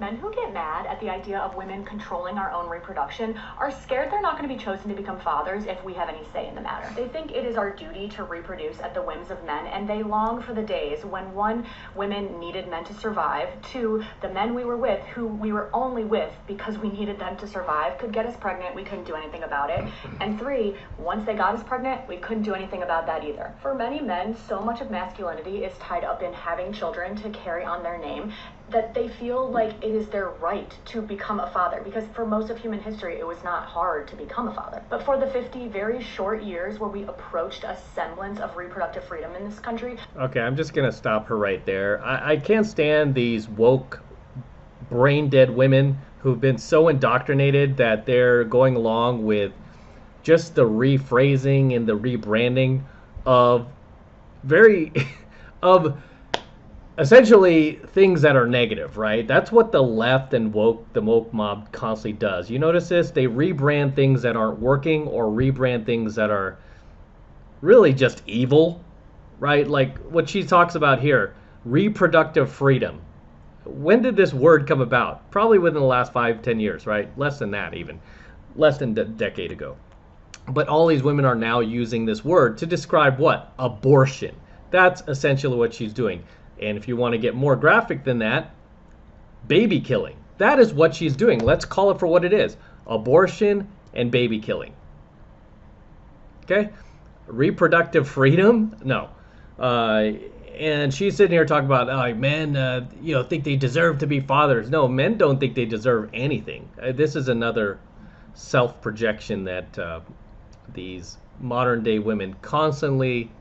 Men who get mad at the idea of women controlling our own reproduction are scared they're not going to be chosen to become fathers if we have any say in the matter. They think it is our duty to reproduce at the whims of men, and they long for the days when, one, women needed men to survive, two, the men we were with, who we were only with because we needed them to survive, could get us pregnant, we couldn't do anything about it, and three, once they got us pregnant, we couldn't do anything about that either. For many men, so much of masculinity is tied up in having children to carry on their name that they feel like it is their right to become a father, because for most of human history it was not hard to become a father. But for the 50 very short years where we approached a semblance of reproductive freedom in this country. Okay, I'm just gonna stop her right there. I can't stand these woke, brain dead women who've been so indoctrinated that they're going along with just the rephrasing and the rebranding of very of essentially things that are negative, right? That's what the left and the woke mob constantly does. You notice this? They rebrand things that aren't working or rebrand things that are really just evil, right? Like what she talks about here, reproductive freedom. When did this word come about? Probably within the last 5-10 years, right? Less than that even. Less than a decade ago. But all these women are now using this word to describe what? Abortion. That's essentially what she's doing. And if you want to get more graphic than that, baby killing. That is what she's doing. Let's call it for what it is. Abortion and baby killing. Okay? Reproductive freedom? No. And she's sitting here talking about, men, think they deserve to be fathers. No, men don't think they deserve anything. This is another self-projection that these modern-day women constantly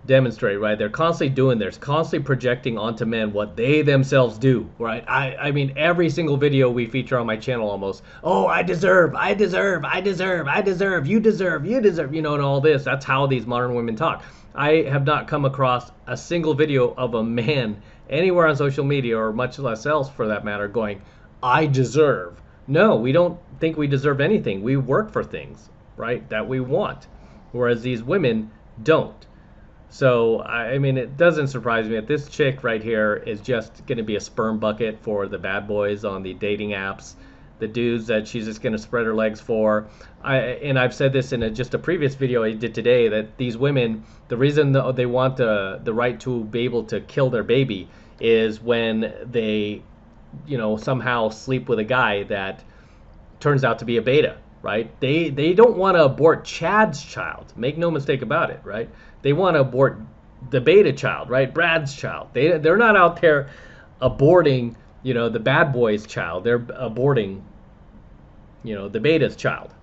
demonstrate, right? They're constantly doing this, constantly projecting onto men what they themselves do, right? I mean, every single video we feature on my channel almost, I deserve, you deserve, and all this. That's how these modern women talk. I have not come across a single video of a man anywhere on social media, or much less else for that matter, going, I deserve. No, we don't think we deserve anything. We work for things, right, that we want, whereas these women don't. So, I mean, it doesn't surprise me that this chick right here is just going to be a sperm bucket for the bad boys on the dating apps, the dudes that she's just going to spread her legs for. And I've said this in just a previous video I did today, that these women, the reason they want the right to be able to kill their baby is when they, somehow sleep with a guy that turns out to be a beta, right? They don't want to abort Chad's child. Make no mistake about it, right? They want to abort the beta child, right? Brad's child. They're not out there aborting, the bad boy's child. They're aborting, the beta's child,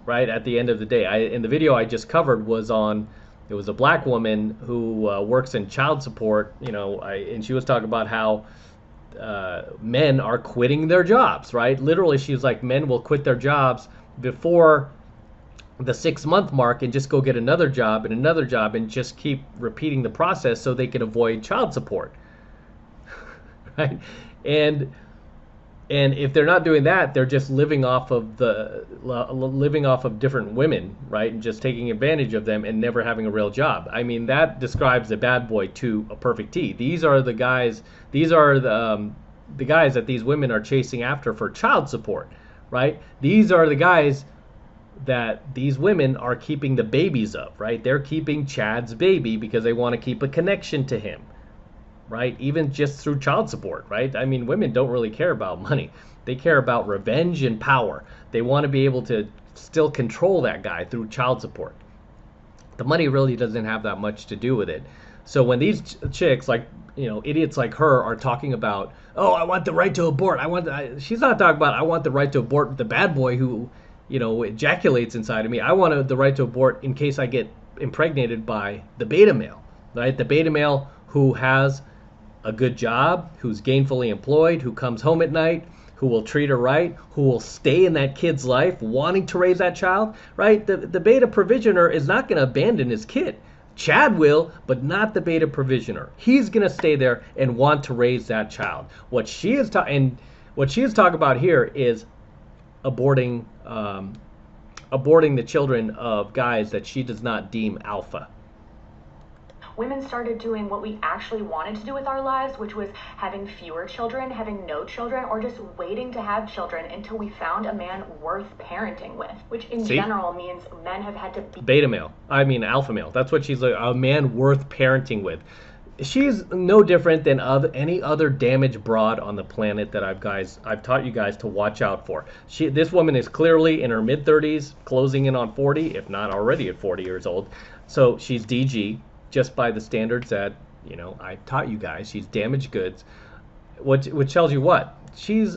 right? At the end of the day, in the video I just covered it was a black woman who works in child support, and she was talking about how men are quitting their jobs, right? Literally, she's like, men will quit their jobs before the 6-month mark and just go get another job and just keep repeating the process so they can avoid child support. Right? And if they're not doing that, they're just living off of different women, right? And just taking advantage of them and never having a real job. I mean, that describes a bad boy to a perfect T. These are the guys. These are the guys that these women are chasing after for child support, right? These are the guys that these women are keeping the babies of, right? They're keeping Chad's baby because they want to keep a connection to him, right? Even just through child support, right? I mean, women don't really care about money. They care about revenge and power. They want to be able to still control that guy through child support. The money really doesn't have that much to do with it. So when these chicks, like, idiots like her, are talking about, I want the right to abort. She's not talking about, I want the right to abort the bad boy who, ejaculates inside of me. I want the right to abort in case I get impregnated by the beta male, right? The beta male who has a good job, who's gainfully employed, who comes home at night, who will treat her right, who will stay in that kid's life wanting to raise that child, right? The beta provisioner is not going to abandon his kid. Chad will, but not the beta provisioner. He's going to stay there and want to raise that child. What she is talking about here is aborting the children of guys that she does not deem alpha. women started doing what we actually wanted to do with our lives, which was having fewer children, having no children, or just waiting to have children until we found a man worth parenting with, which in general means men have had to be beta male. I mean alpha male. That's what she's like, a man worth parenting with. She's no different than any other damaged broad on the planet that I've taught you guys to watch out for. This woman is clearly in her mid-30s, closing in on 40, if not already at 40 years old. So she's DG, just by the standards that, you know, I taught you guys. She's damaged goods. Which tells you what? She's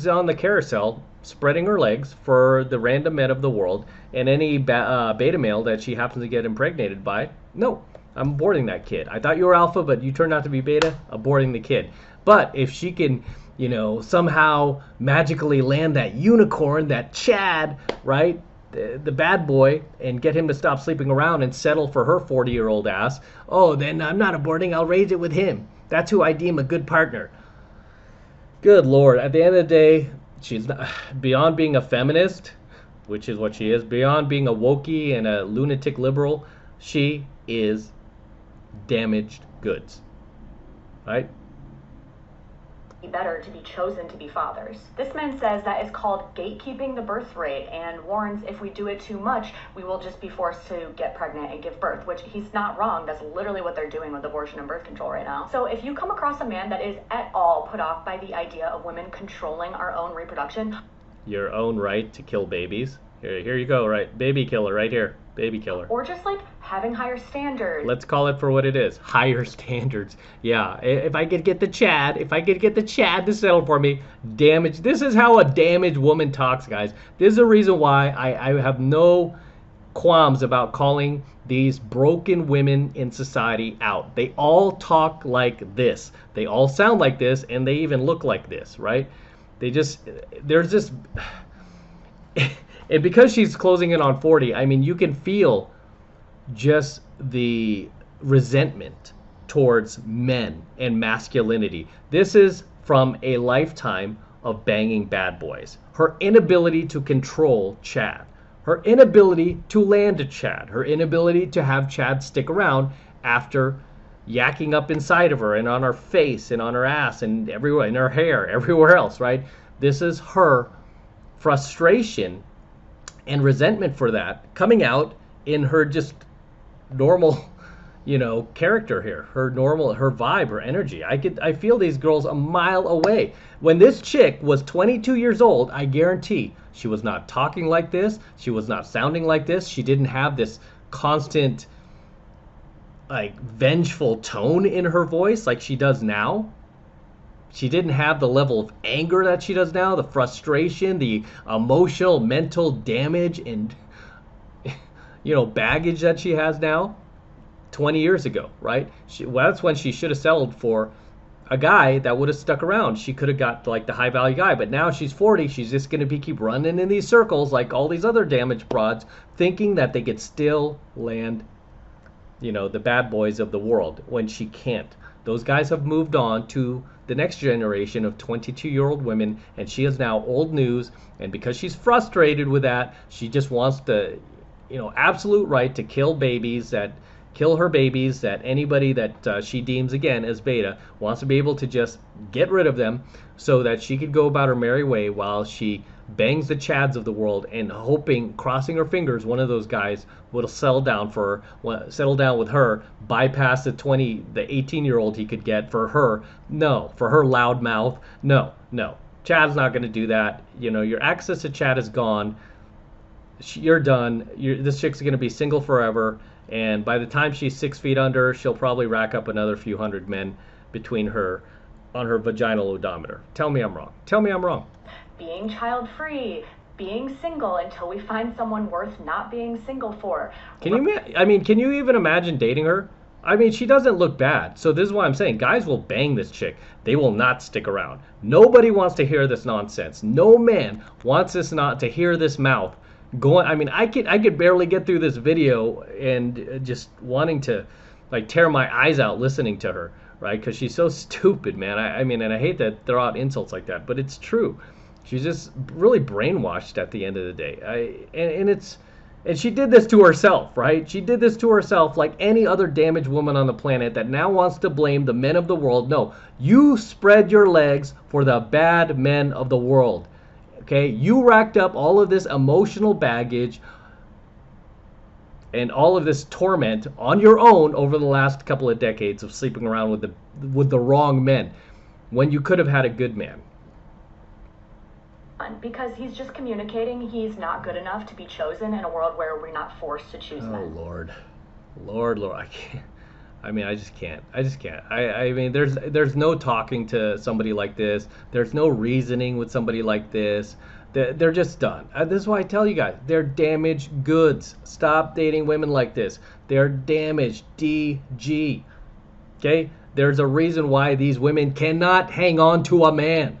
on the carousel, spreading her legs for the random men of the world, and any beta male that she happens to get impregnated by. No, I'm aborting that kid. I thought you were alpha, but you turned out to be beta. Aborting the kid. But if she can, you know, somehow magically land that unicorn, that Chad, right, the bad boy, and get him to stop sleeping around and settle for her 40-year-old ass, oh, then I'm not aborting. I'll raise it with him. That's who I deem a good partner. Good Lord. At the end of the day, she's not, beyond being a feminist, which is what she is, beyond being a wokey and a lunatic liberal, she is damaged goods. Right? Better to be chosen to be fathers. This man says that is called gatekeeping the birth rate and warns if we do it too much, we will just be forced to get pregnant and give birth, which he's not wrong. That's literally what they're doing with abortion and birth control right now. So if you come across a man that is at all put off by the idea of women controlling our own reproduction, your own right to kill babies. Here you go, right? Baby killer right here. Baby killer. Or just like having higher standards. Let's call it for what it is. Higher standards. Yeah. If I could get the Chad to settle for me, damage. This is how a damaged woman talks, guys. This is the reason why I have no qualms about calling these broken women in society out. They all talk like this. They all sound like this, and they even look like this, right? There's this... And because she's closing in on 40, I mean, you can feel just the resentment towards men and masculinity. This is from a lifetime of banging bad boys. Her inability to control Chad. Her inability to land a Chad. Her inability to have Chad stick around after yakking up inside of her and on her face and on her ass and everywhere, in her hair, everywhere else, right? This is her frustration and resentment for that coming out in her just normal, you know, character here. Her vibe, her energy. I feel these girls a mile away. When this chick was 22 years old, I guarantee she was not talking like this. She was not sounding like this. She didn't have this constant, like, vengeful tone in her voice like she does now. She didn't have the level of anger that she does now, the frustration, the emotional, mental damage, and, you know, baggage that she has now 20 years ago, right? That's when she should have settled for a guy that would have stuck around. She could have got, like, the high-value guy, but now she's 40. She's just going to keep running in these circles like all these other damaged broads, thinking that they could still land, you know, the bad boys of the world when she can't. Those guys have moved on to the next generation of 22-year-old women, and she is now old news. And because she's frustrated with that, she just wants the, you know, absolute right to kill her babies that anybody that she deems again as beta wants to be able to just get rid of them so that she could go about her merry way while she bangs the Chads of the world and hoping, crossing her fingers, one of those guys will settle down with her, bypass the 18-year-old he could get for her. No, for her loud mouth. No. Chad's not going to do that. You know, your access to Chad is gone. You're done. This chick's going to be single forever. And by the time she's 6 feet under, she'll probably rack up another few hundred men between her on her vaginal odometer. Tell me I'm wrong. Being child-free, being single until we find someone worth not being single for. Can you even imagine dating her? I mean, she doesn't look bad. So this is why I'm saying guys will bang this chick. They will not stick around. Nobody wants to hear this nonsense. No man wants to hear this mouth going. I mean, I could barely get through this video and just wanting to, like, tear my eyes out listening to her, right? Because she's so stupid, man. I mean, and I hate to throw out insults like that, but it's true. She's just really brainwashed at the end of the day. And it's, And she did this to herself, right? She did this to herself like any other damaged woman on the planet that now wants to blame the men of the world. No, you spread your legs for the bad men of the world. Okay? You racked up all of this emotional baggage and all of this torment on your own over the last couple of decades of sleeping around with the wrong men when you could have had a good man. Because he's just communicating he's not good enough to be chosen in a world where we're not forced to choose men. Oh, Lord, I can't. I mean, I just can't. I mean, there's no talking to somebody like this. There's no reasoning with somebody like this. They're just done. This is why I tell you guys, they're damaged goods. Stop dating women like this. They're damaged. DG. Okay? There's a reason why these women cannot hang on to a man.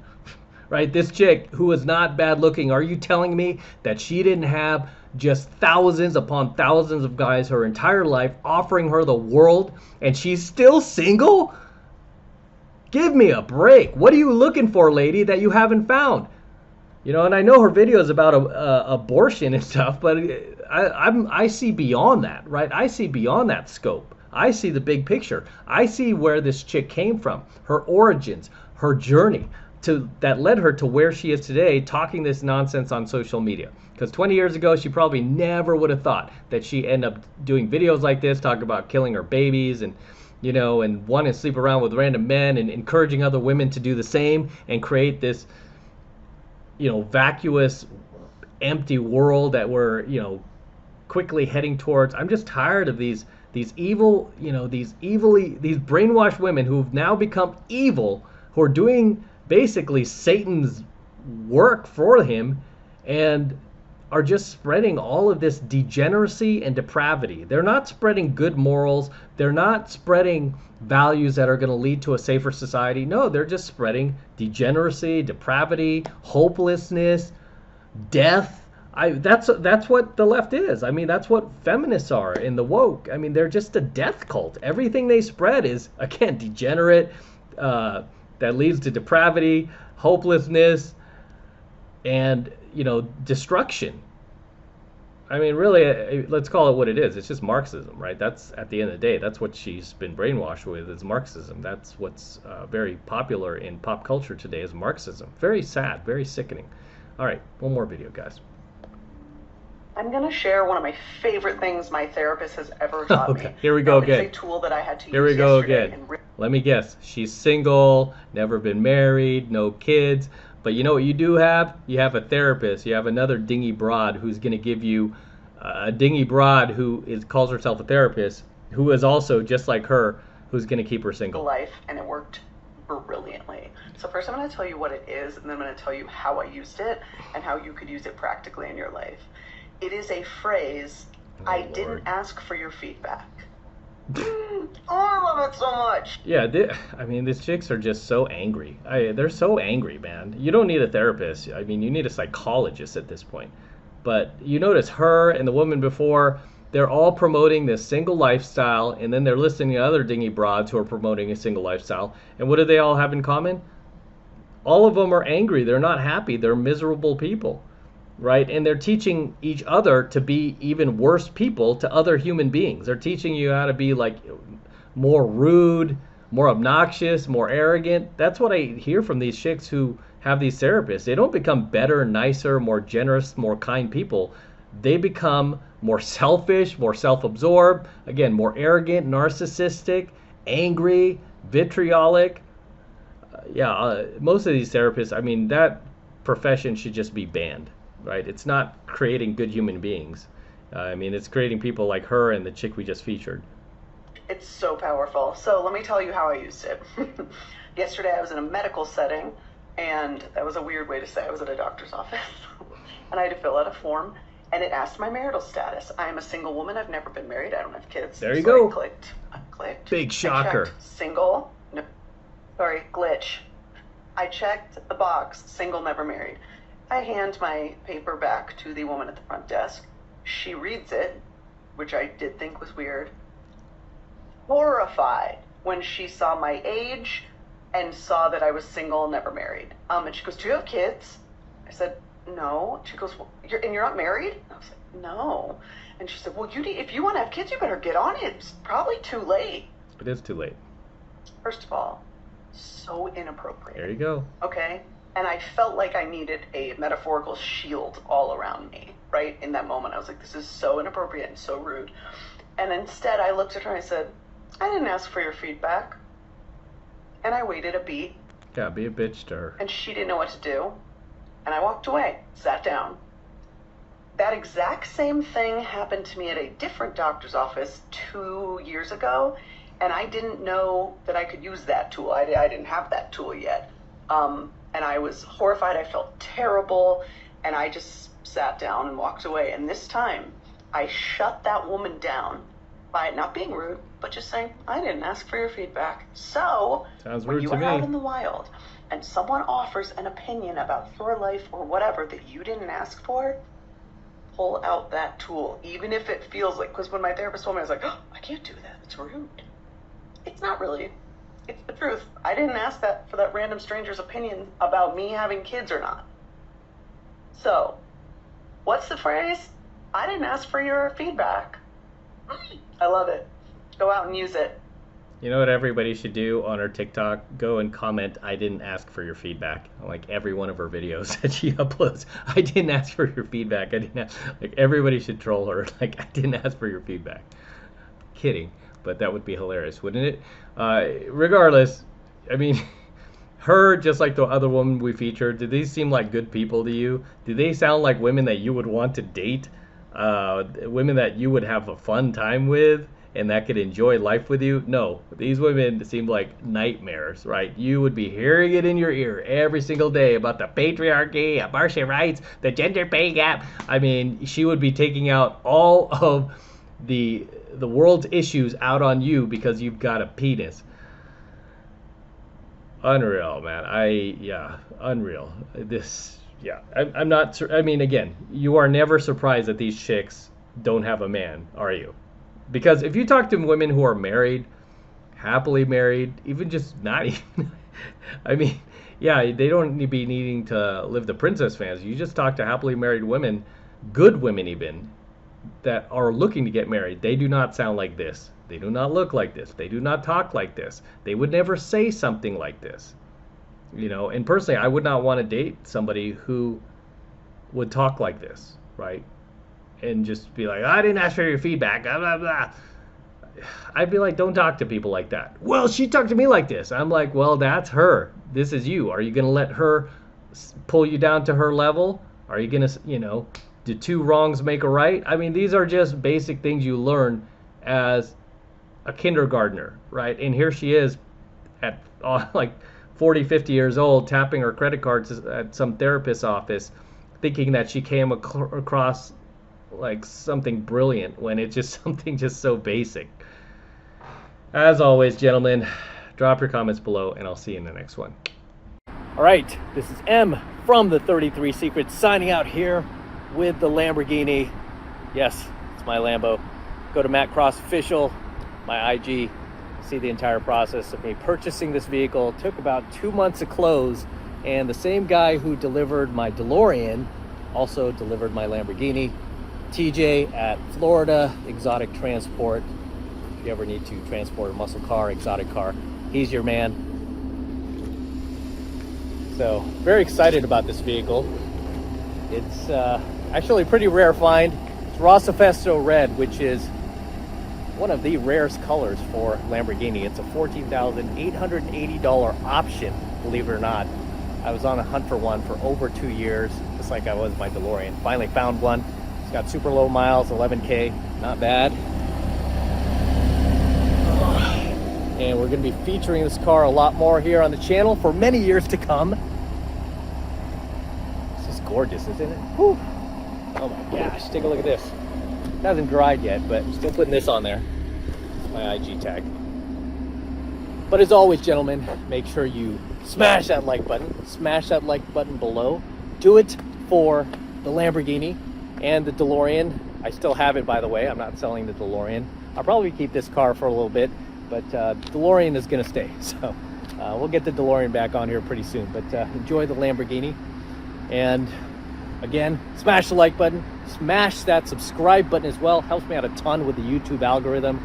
Right? This chick who is not bad looking, are you telling me that she didn't have just thousands upon thousands of guys her entire life offering her the world and she's still single? Give me a break. What are you looking for, lady, that you haven't found? You know, and I know her videos about abortion and stuff, but I see beyond that, right? I see beyond that scope. I see the big picture. I see where this chick came from, her origins, her journey that led her to where she is today, talking this nonsense on social media. Because 20 years ago, she probably never would have thought that she'd end up doing videos like this, talking about killing her babies and, you know, and wanting to sleep around with random men and encouraging other women to do the same and create this, you know, vacuous, empty world that we're, you know, quickly heading towards. I'm just tired of these evil, you know, these brainwashed women who've now become evil, who are doing basically Satan's work for him and are just spreading all of this degeneracy and depravity. They're not spreading good morals. They're not spreading values that are going to lead to a safer society. No, they're just spreading degeneracy, depravity, hopelessness, death. That's what the left is. I mean, that's what feminists are in the woke. I mean, they're just a death cult. Everything they spread is, again, degenerate, that leads to depravity, hopelessness, and, you know, destruction. I mean, really, let's call it what it is. It's just Marxism, right? That's, at the end of the day, that's what she's been brainwashed with, is Marxism. That's what's very popular in pop culture today, is Marxism. Very sad, very sickening. All right, one more video, guys. I'm going to share one of my favorite things my therapist has ever taught me. Okay, here we go again. It's a tool that I had to use Here we go yesterday again. Let me guess. She's single, never been married, no kids. But you know what you do have? You have a therapist. You have another dingy broad who's going to give you a dingy broad who calls herself a therapist, who is also, just like her, who's going to keep her single. Life, and it worked brilliantly. So first I'm going to tell you what it is, and then I'm going to tell you how I used it and how you could use it practically in your life. It is a phrase, I didn't ask for your feedback. Oh, I love it so much. Yeah, I mean, these chicks are just so angry. They're so angry, man. You don't need a therapist. I mean, you need a psychologist at this point. But you notice her and the woman before, they're all promoting this single lifestyle, and then they're listening to other dingy broads who are promoting a single lifestyle. And what do they all have in common? All of them are angry. They're not happy. They're miserable people. Right? And they're teaching each other to be even worse people to other human beings. They're teaching you how to be like more rude, more obnoxious, more arrogant. That's what I hear from these chicks who have these therapists. They don't become better, nicer, more generous, more kind people. They become more selfish, more self-absorbed, again, more arrogant, narcissistic, angry, vitriolic. Most of these therapists, I mean, that profession should just be banned. Right? It's not creating good human beings. I mean, it's creating people like her and the chick we just featured. It's so powerful. So let me tell you how I used it. Yesterday I was in a medical setting, and that was a weird way to say I was at a doctor's office. And I had to fill out a form, and it asked my marital status. I am a single woman. I've never been married. I don't have kids. There you go. I clicked. Big shocker. Single. No, sorry, glitch. I checked the box, single, never married. I hand my paper back to the woman at the front desk. She reads it, which I did think was weird. Horrified when she saw my age and saw that I was single, never married. And she goes, "Do you have kids?" I said, no. She goes, well, you're not married? I was like, no. And she said, well, if you want to have kids, you better get on it. It's probably too late. It is too late. First of all, so inappropriate. There you go. Okay? And I felt like I needed a metaphorical shield all around me, right? In that moment, I was like, this is so inappropriate and so rude. And instead, I looked at her and I said, I didn't ask for your feedback. And I waited a beat. Yeah, be a bitch to her. And she didn't know what to do. And I walked away, sat down. That exact same thing happened to me at a different doctor's office 2 years ago. And I didn't know that I could use that tool. I didn't have that tool yet. And I was horrified. I felt terrible. And I just sat down and walked away. And this time, I shut that woman down by not being rude, but just saying, I didn't ask for your feedback. So, sounds when rude you to are me. out in the wild and someone offers an opinion about your life or whatever that you didn't ask for, pull out that tool, even if it feels like, because when my therapist told me, I was like, oh, I can't do that. It's rude. It's not really. It's the truth. I didn't ask that for that random stranger's opinion about me having kids or not. So, what's the phrase? I didn't ask for your feedback. I love it. Go out and use it. You know what everybody should do on her TikTok? Go and comment, I didn't ask for your feedback. On like every one of her videos that she uploads. I didn't ask for your feedback. I didn't ask. Like everybody should troll her. Like, I didn't ask for your feedback. Kidding. But that would be hilarious, wouldn't it? Regardless, I mean, her, just like the other woman we featured, do these seem like good people to you? Do they sound like women that you would want to date? Women that you would have a fun time with and that could enjoy life with you? No, these women seem like nightmares, right? You would be hearing it in your ear every single day about the patriarchy, abortion rights, the gender pay gap. I mean, she would be taking out all of the world's issues out on you because you've got a penis. Unreal, man. Unreal. I'm not, I mean, again, you are never surprised that these chicks don't have a man, are you? Because if you talk to women who are married, happily married, even just not even, I mean, yeah, they don't be needing to live the princess fantasy. You just talk to happily married women, good women even, that are looking to get married. They do not sound like this. They do not look like this. They do not talk like this. They would never say something like this. You know, and personally, I would not want to date somebody who would talk like this, right? And just be like, I didn't ask for your feedback, blah, blah, blah. I'd be like, don't talk to people like that. Well, she talked to me like this. I'm like, well, that's her. This is you. Are you going to let her pull you down to her level? Are you going to, you know, do two wrongs make a right? I mean, these are just basic things you learn as a kindergartner, right? And here she is at like 40, 50 years old, tapping her credit cards at some therapist's office, thinking that she came across like something brilliant when it's just something just so basic. As always, gentlemen, drop your comments below and I'll see you in the next one. All right, this is M from the 33 Secrets signing out here with the Lamborghini. Yes, it's my Lambo. Go to Matt Cross Official, my IG, see the entire process of me purchasing this vehicle. It took about 2 months to close, and the same guy who delivered my DeLorean also delivered my Lamborghini. TJ at Florida Exotic Transport. If you ever need to transport a muscle car, exotic car, he's your man. So very excited about this vehicle. It's actually a pretty rare find. It's Rossifesto Red, which is one of the rarest colors for Lamborghini. It's a $14,880 option, believe it or not. I was on a hunt for one for over 2 years, just like I was my DeLorean. Finally found one. It's got super low miles, 11K, not bad. And we're gonna be featuring this car a lot more here on the channel for many years to come. It's just gorgeous, isn't it? Whew. Oh my gosh, take a look at this. It hasn't dried yet, but I'm still putting this on there. It's my IG tag. But as always, gentlemen, make sure you smash that like button. Smash that like button below. Do it for the Lamborghini and the DeLorean. I still have it, by the way. I'm not selling the DeLorean. I'll probably keep this car for a little bit, but DeLorean is gonna stay. So we'll get the DeLorean back on here pretty soon. But enjoy the Lamborghini. And Again, smash the like button, smash that subscribe button as well. Helps me out a ton with the YouTube algorithm.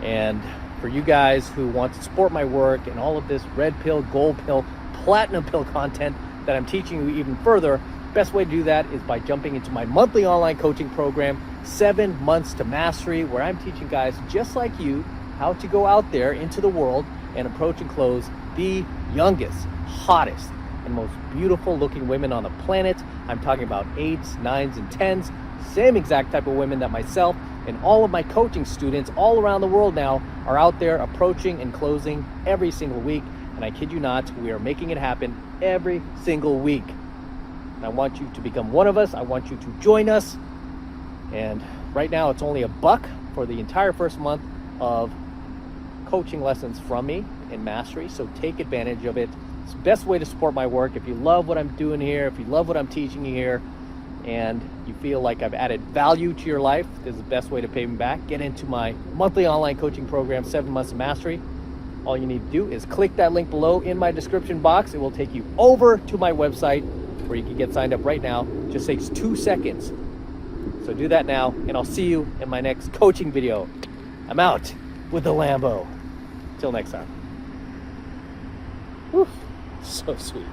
And for you guys who want to support my work and all of this red pill, gold pill, platinum pill content that I'm teaching you even further, best way to do that is by jumping into my monthly online coaching program, 7 Months to Mastery, where I'm teaching guys just like you how to go out there into the world and approach and close the youngest, hottest, and most beautiful looking women on the planet. I'm talking about 8s, 9s, and 10s, same exact type of women that myself and all of my coaching students all around the world now are out there approaching and closing every single week. And I kid you not, we are making it happen every single week. And I want you to become one of us. I want you to join us. And right now it's only $1 for the entire first month of coaching lessons from me in Mastery. So take advantage of it. It's the best way to support my work. If you love what I'm doing here, if you love what I'm teaching you here, and you feel like I've added value to your life, this is the best way to pay me back. Get into my monthly online coaching program, 7 Months of Mastery. All you need to do is click that link below in my description box. It will take you over to my website where you can get signed up right now. It just takes 2 seconds. So do that now, and I'll see you in my next coaching video. I'm out with the Lambo. Till next time. Whew, so sweet.